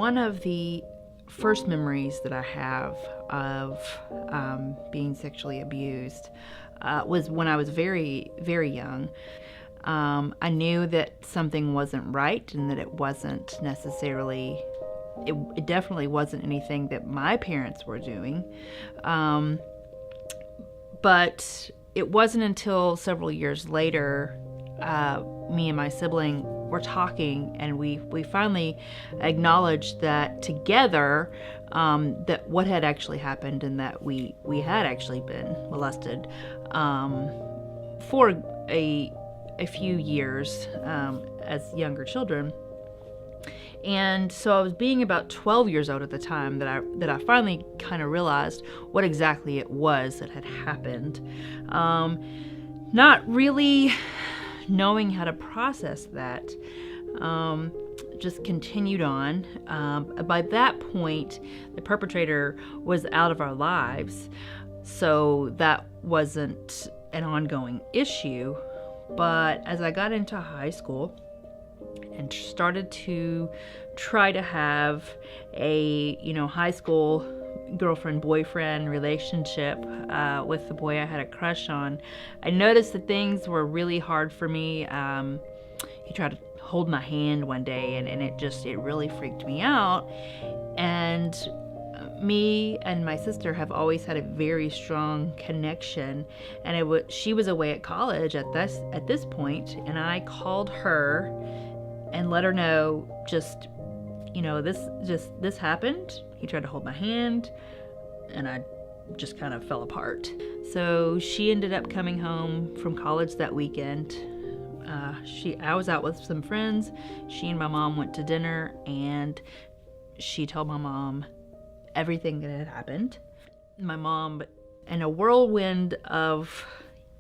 One of the first memories that I have of being sexually abused was when I was very, very young. I knew that something wasn't right and that it wasn't necessarily, it definitely wasn't anything that my parents were doing. But it wasn't until several years later, me and my sibling were talking, and we finally acknowledged that together, that what had actually happened, and that we had actually been molested for a few years as younger children. And so I was being about 12 years old at the time that I finally kind of realized what exactly it was that had happened. Not really knowing how to process that, just continued on. By that point, the perpetrator was out of our lives, so that wasn't an ongoing issue. But as I got into high school and started to try to have a, high school girlfriend-boyfriend relationship with the boy I had a crush on, I noticed that things were really hard for me. He tried to hold my hand one day, and it really freaked me out. And me and my sister have always had a very strong connection, and she was away at college at this point, and I called her and let her know this happened. He tried to hold my hand, and I just kind of fell apart. So she ended up coming home from college that weekend. I was out with some friends. She and my mom went to dinner, and she told my mom everything that had happened. My mom, in a whirlwind of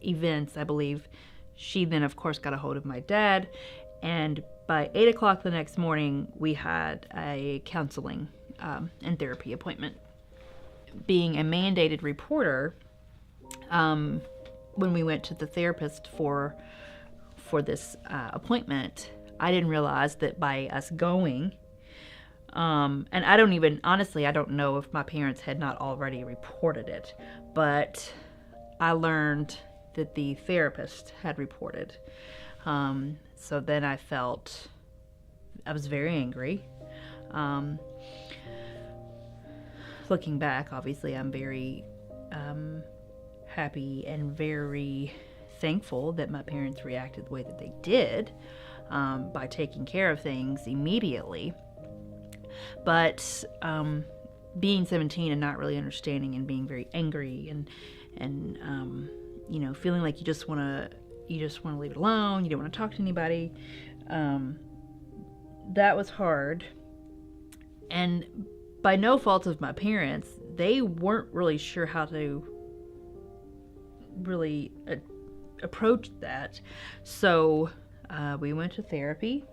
events, I believe, she then of course got a hold of my dad, and by 8 o'clock the next morning, we had a counseling and therapy appointment. Being a mandated reporter, when we went to the therapist for this appointment, I didn't realize that by us going, and I don't know if my parents had not already reported it, but I learned that the therapist had reported. So then I was very angry. Looking back, obviously, I'm very happy and very thankful that my parents reacted the way that they did, by taking care of things immediately. But being 17 and not really understanding, and being very angry, and feeling like you just want to leave it alone, you don't want to talk to anybody, that was hard. And by no fault of my parents, they weren't really sure how to really approach that. So we went to therapy.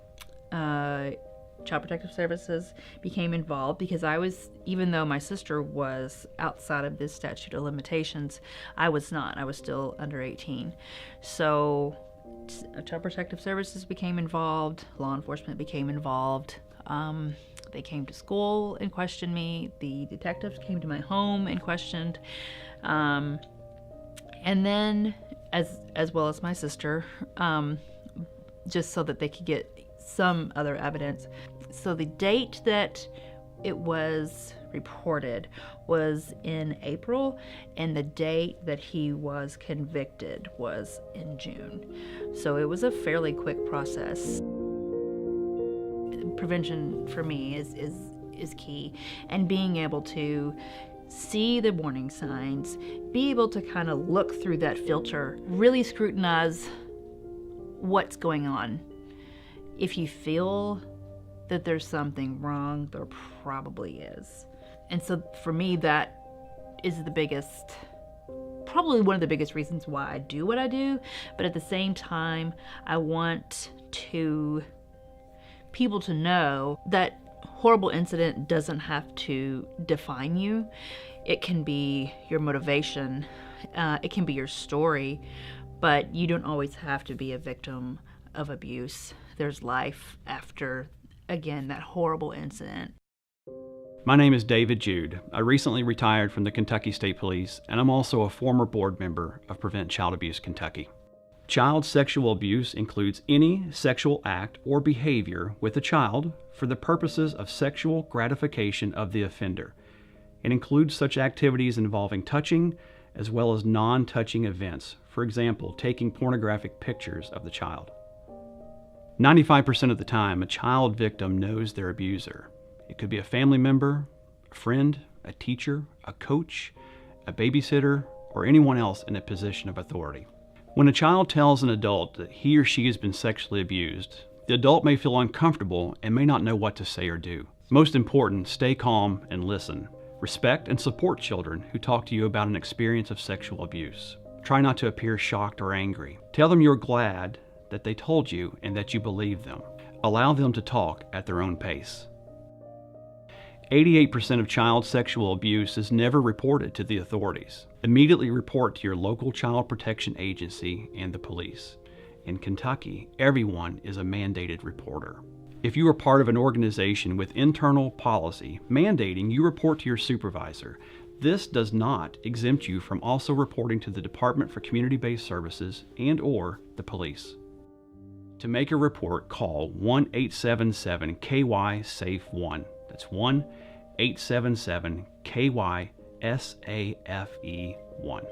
Child Protective Services became involved, because even though my sister was outside of this statute of limitations, I was not. I was still under 18. So Child Protective Services became involved. Law enforcement became involved. They came to school and questioned me. The detectives came to my home and questioned. And then, as well as my sister, just so that they could get some other evidence. So the date that it was reported was in April, and the date that he was convicted was in June. So it was a fairly quick process. Prevention for me is key, and being able to see the warning signs, be able to kind of look through that filter, really scrutinize what's going on. If you feel that there's something wrong, there probably is. And so for me, that is probably one of the biggest reasons why I do what I do. But at the same time, I want people to know that horrible incident doesn't have to define you. It can be your motivation, it can be your story, but you don't always have to be a victim of abuse. There's life after, again, that horrible incident. My name is David Jude. I recently retired from the Kentucky State Police, and I'm also a former board member of Prevent Child Abuse Kentucky. Child sexual abuse includes any sexual act or behavior with a child for the purposes of sexual gratification of the offender. It includes such activities involving touching as well as non-touching events, for example, taking pornographic pictures of the child. 95% of the time, a child victim knows their abuser. It could be a family member, a friend, a teacher, a coach, a babysitter, or anyone else in a position of authority. When a child tells an adult that he or she has been sexually abused, the adult may feel uncomfortable and may not know what to say or do. Most important, stay calm and listen. Respect and support children who talk to you about an experience of sexual abuse. Try not to appear shocked or angry. Tell them you're glad that they told you and that you believe them. Allow them to talk at their own pace. 88% of child sexual abuse is never reported to the authorities. Immediately report to your local child protection agency and the police. In Kentucky, everyone is a mandated reporter. If you are part of an organization with internal policy mandating you report to your supervisor, this does not exempt you from also reporting to the Department for Community-Based Services and/or the police. To make a report, call 1-877-KY-SAFE-1. That's 1-877-KY-SAFE-1.